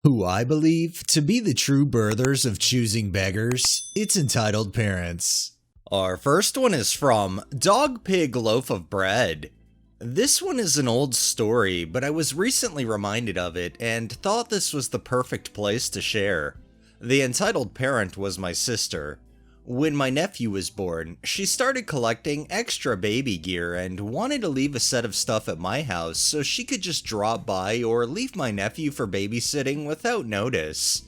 Who I believe to be the true birthers of choosing beggars, it's entitled parents. Our first one is from Dog Pig Loaf of Bread. This one is an old story, but I was recently reminded of it and thought this was the perfect place to share. The entitled parent was my sister. When my nephew was born, she started collecting extra baby gear and wanted to leave a set of stuff at my house so she could just drop by or leave my nephew for babysitting without notice.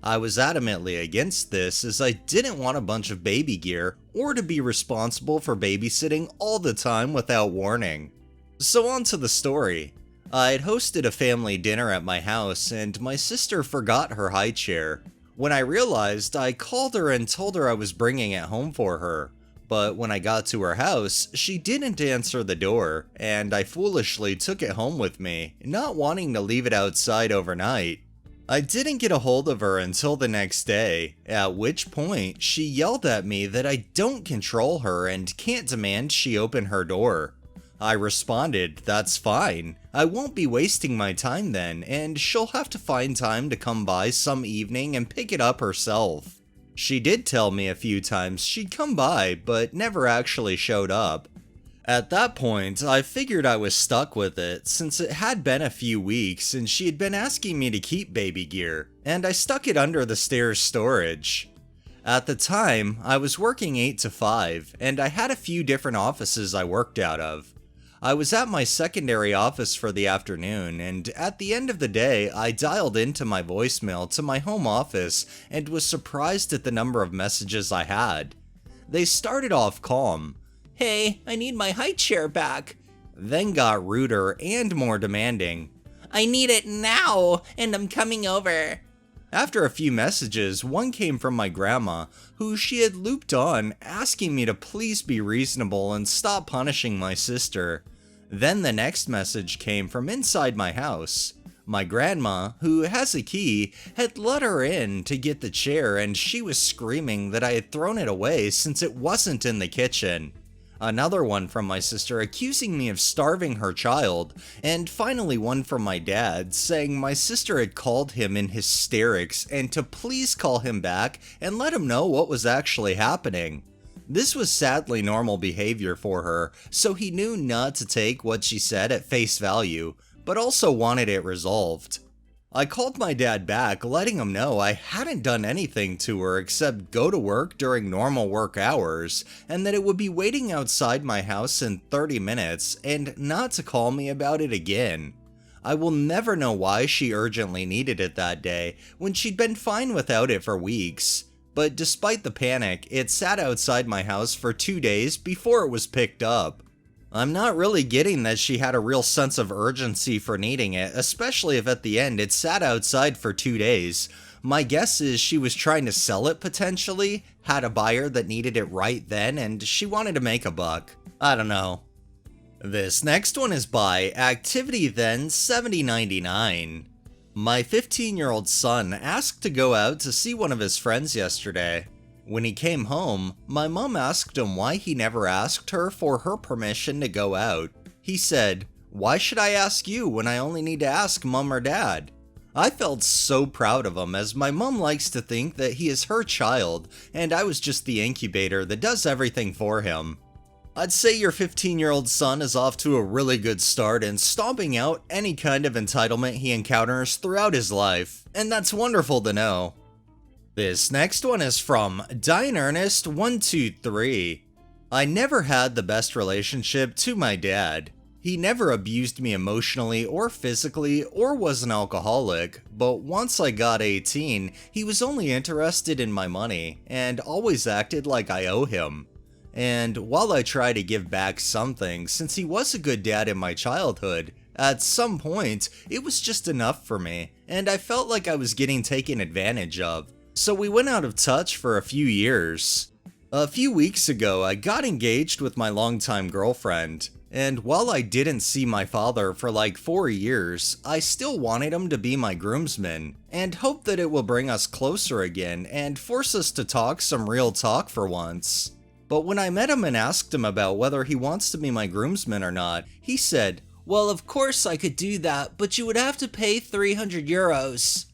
I was adamantly against this as I didn't want a bunch of baby gear or to be responsible for babysitting all the time without warning. So on to the story. I'd hosted a family dinner at my house and my sister forgot her high chair. When I realized, I called her and told her I was bringing it home for her. But when I got to her house, she didn't answer the door, and I foolishly took it home with me, not wanting to leave it outside overnight. I didn't get a hold of her until the next day, at which point she yelled at me that I don't control her and can't demand she open her door. I responded, "That's fine. I won't be wasting my time then, and she'll have to find time to come by some evening and pick it up herself." She did tell me a few times she'd come by, but never actually showed up. At that point, I figured I was stuck with it, since it had been a few weeks and she had been asking me to keep baby gear, and I stuck it under the stairs storage. At the time, I was working 8 to 5, and I had a few different offices I worked out of. I was at my secondary office for the afternoon, and at the end of the day, I dialed into my voicemail to my home office and was surprised at the number of messages I had. They started off calm. "Hey, I need my high chair back," then got ruder and more demanding. "I need it now, and I'm coming over." After a few messages, one came from my grandma, who she had looped on, asking me to please be reasonable and stop punishing my sister. Then the next message came from inside my house. My grandma, who has a key, had let her in to get the chair and she was screaming that I had thrown it away since it wasn't in the kitchen. Another one from my sister accusing me of starving her child, and finally one from my dad saying my sister had called him in hysterics and to please call him back and let him know what was actually happening. This was sadly normal behavior for her, so he knew not to take what she said at face value, but also wanted it resolved. I called my dad back, letting him know I hadn't done anything to her except go to work during normal work hours, and that it would be waiting outside my house in 30 minutes, and not to call me about it again. I will never know why she urgently needed it that day, when she'd been fine without it for weeks. But despite the panic, it sat outside my house for 2 days before it was picked up. I'm not really getting that she had a real sense of urgency for needing it, especially if at the end it sat outside for 2 days. My guess is she was trying to sell it potentially, had a buyer that needed it right then, and she wanted to make a buck. I don't know. This next one is by Activity Then 7099. My 15-year-old son asked to go out to see one of his friends yesterday. When he came home, my mom asked him why he never asked her for her permission to go out. He said, "Why should I ask you when I only need to ask mom or dad?" I felt so proud of him, as my mom likes to think that he is her child, and I was just the incubator that does everything for him. I'd say your 15-year-old son is off to a really good start in stomping out any kind of entitlement he encounters throughout his life, and that's wonderful to know. This next one is from DieInEarnest123. I never had the best relationship to my dad. He never abused me emotionally or physically or was an alcoholic, but once I got 18, he was only interested in my money and always acted like I owe him. And while I try to give back something since he was a good dad in my childhood, at some point it was just enough for me, and I felt like I was getting taken advantage of. So we went out of touch for a few years. A few weeks ago, I got engaged with my longtime girlfriend, and while I didn't see my father for like 4 years, I still wanted him to be my groomsman, and hope that it will bring us closer again and force us to talk some real talk for once. But when I met him and asked him about whether he wants to be my groomsman or not, he said, "Well, of course I could do that, but you would have to pay 300 euros.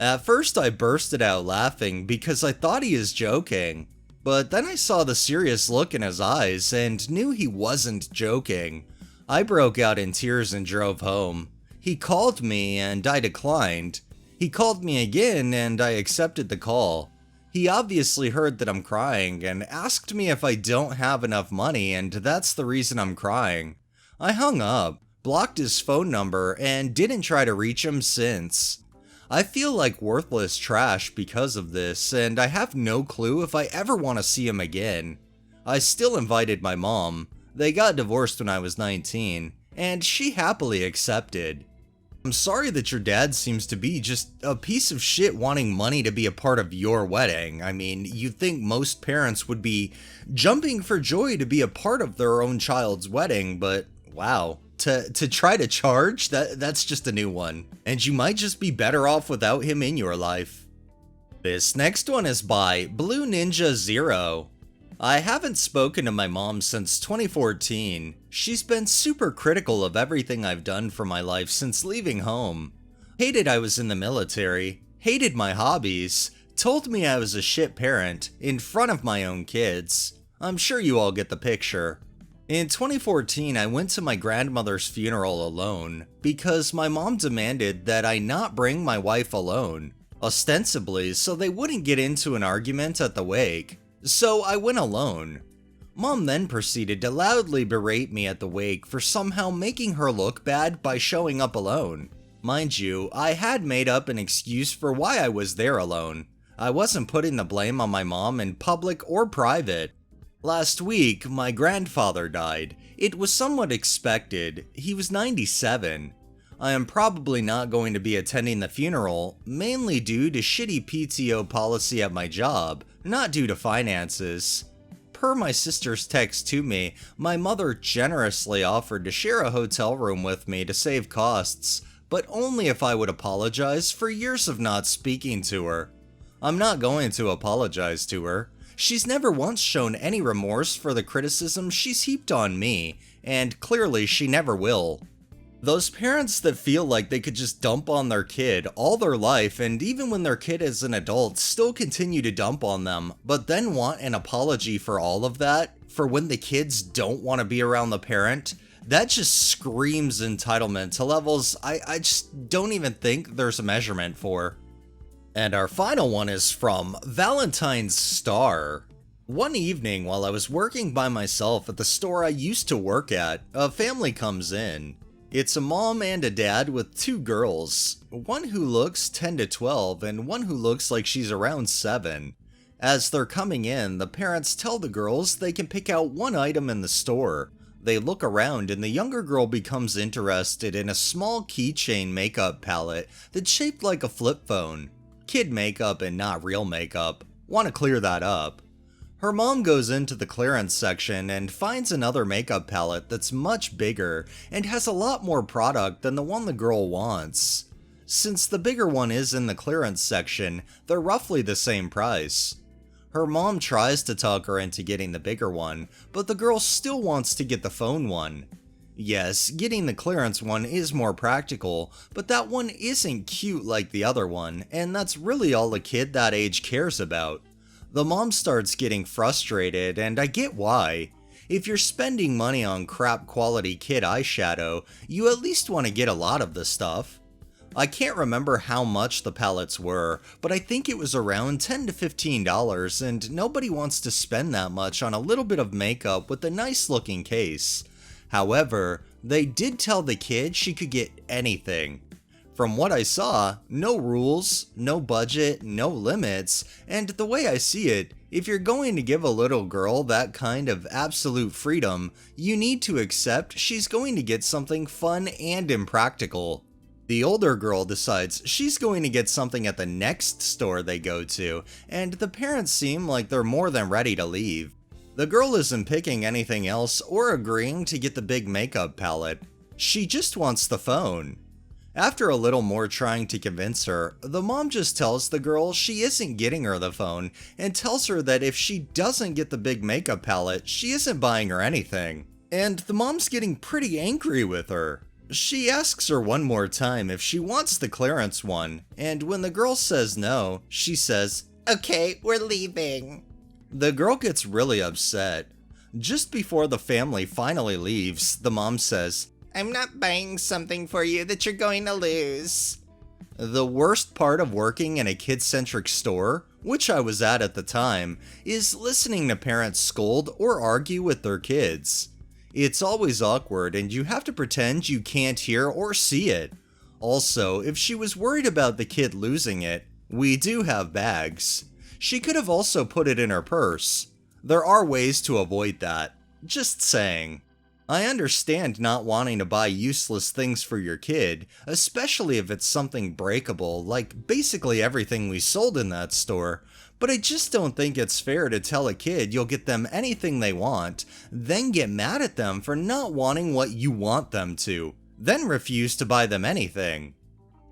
At first I bursted out laughing because I thought he was joking, but then I saw the serious look in his eyes and knew he wasn't joking. I broke out in tears and drove home. He called me and I declined. He called me again and I accepted the call. He obviously heard that I'm crying and asked me if I don't have enough money, and that's the reason I'm crying. I hung up, blocked his phone number, and didn't try to reach him since. I feel like worthless trash because of this, and I have no clue if I ever want to see him again. I still invited my mom. They got divorced when I was 19, and she happily accepted. I'm sorry that your dad seems to be just a piece of shit wanting money to be a part of your wedding. I mean, you'd think most parents would be jumping for joy to be a part of their own child's wedding, but wow. To try to charge, that's just a new one. And you might just be better off without him in your life. This next one is by Blue Ninja Zero. I haven't spoken to my mom since 2014. She's been super critical of everything I've done for my life since leaving home. Hated I was in the military, hated my hobbies, told me I was a shit parent in front of my own kids. I'm sure you all get the picture. In 2014, I went to my grandmother's funeral alone because my mom demanded that I not bring my wife alone, ostensibly so they wouldn't get into an argument at the wake. So I went alone. Mom then proceeded to loudly berate me at the wake for somehow making her look bad by showing up alone. Mind you, I had made up an excuse for why I was there alone. I wasn't putting the blame on my mom in public or private. Last week, my grandfather died. It was somewhat expected. He was 97. I am probably not going to be attending the funeral, mainly due to shitty PTO policy at my job, not due to finances. Per my sister's text to me, my mother generously offered to share a hotel room with me to save costs, but only if I would apologize for years of not speaking to her. I'm not going to apologize to her. She's never once shown any remorse for the criticism she's heaped on me, and clearly she never will. Those parents that feel like they could just dump on their kid all their life, and even when their kid is an adult still continue to dump on them, but then want an apology for all of that, for when the kids don't want to be around the parent, that just screams entitlement to levels I just don't even think there's a measurement for. And our final one is from Valentine's Star. One evening while I was working by myself at the store I used to work at, a family comes in. It's a mom and a dad with two girls, one who looks 10 to 12 and one who looks like she's around 7. As they're coming in, the parents tell the girls they can pick out one item in the store. They look around and the younger girl becomes interested in a small keychain makeup palette that's shaped like a flip phone. Kid makeup and not real makeup. Want to clear that up. Her mom goes into the clearance section and finds another makeup palette that's much bigger and has a lot more product than the one the girl wants. Since the bigger one is in the clearance section, they're roughly the same price. Her mom tries to talk her into getting the bigger one, but the girl still wants to get the phone one. Yes, getting the clearance one is more practical, but that one isn't cute like the other one, and that's really all a kid that age cares about. The mom starts getting frustrated, and I get why. If you're spending money on crap quality kid eyeshadow, you at least want to get a lot of the stuff. I can't remember how much the palettes were, but I think it was around $10 to $15, and nobody wants to spend that much on a little bit of makeup with a nice looking case. However, they did tell the kid she could get anything. From what I saw, no rules, no budget, no limits, and the way I see it, if you're going to give a little girl that kind of absolute freedom, you need to accept she's going to get something fun and impractical. The older girl decides she's going to get something at the next store they go to, and the parents seem like they're more than ready to leave. The girl isn't picking anything else or agreeing to get the big makeup palette. She just wants the phone. After a little more trying to convince her, the mom just tells the girl she isn't getting her the phone and tells her that if she doesn't get the big makeup palette, she isn't buying her anything. And the mom's getting pretty angry with her. She asks her one more time if she wants the clearance one, and when the girl says no, she says, "Okay, we're leaving." The girl gets really upset. Just before the family finally leaves, the mom says, "I'm not buying something for you that you're going to lose." The worst part of working in a kid-centric store, which I was at the time, is listening to parents scold or argue with their kids. It's always awkward and you have to pretend you can't hear or see it. Also, if she was worried about the kid losing it, we do have bags. She could have also put it in her purse. There are ways to avoid that. Just saying. I understand not wanting to buy useless things for your kid, especially if it's something breakable, like basically everything we sold in that store, but I just don't think it's fair to tell a kid you'll get them anything they want, then get mad at them for not wanting what you want them to, then refuse to buy them anything.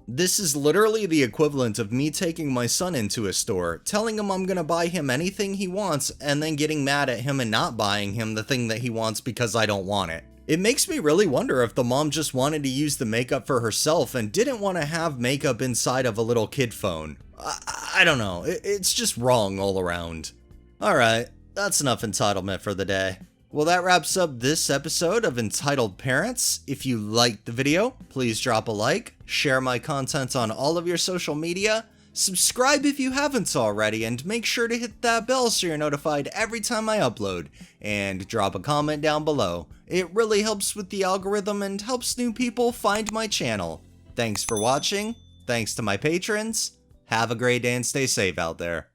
This is literally the equivalent of me taking my son into a store, telling him I'm gonna buy him anything he wants, and then getting mad at him and not buying him the thing that he wants because I don't want it. It makes me really wonder if the mom just wanted to use the makeup for herself and didn't want to have makeup inside of a little kid phone. I don't know, it's just wrong all around. Alright, that's enough entitlement for the day. Well, that wraps up this episode of Entitled Parents. If you liked the video, please drop a like, share my content on all of your social media, subscribe if you haven't already, and make sure to hit that bell so you're notified every time I upload, and drop a comment down below. It really helps with the algorithm and helps new people find my channel. Thanks for watching, thanks to my patrons, have a great day and stay safe out there.